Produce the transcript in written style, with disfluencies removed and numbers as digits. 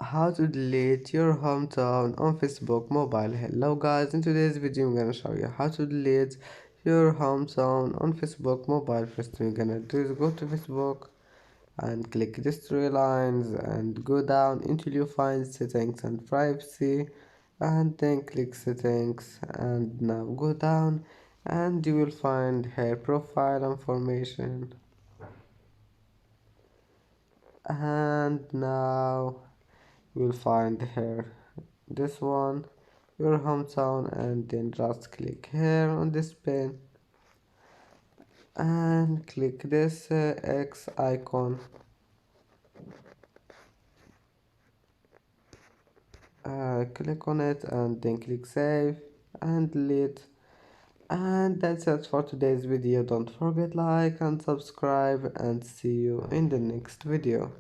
How to delete your hometown on Facebook mobile. Hello guys, in today's video I'm gonna show you how to delete your hometown on Facebook mobile. First thing you're gonna do is go to Facebook and click these three lines and go down until you find settings and privacy, and then click settings, and now go down and you will find her profile information, and now you will find here this one, your hometown, and then just click here on this pen and click this X icon, click on it and then click save and delete. And that's it for today's video. Don't forget like and subscribe, and see you in the next video.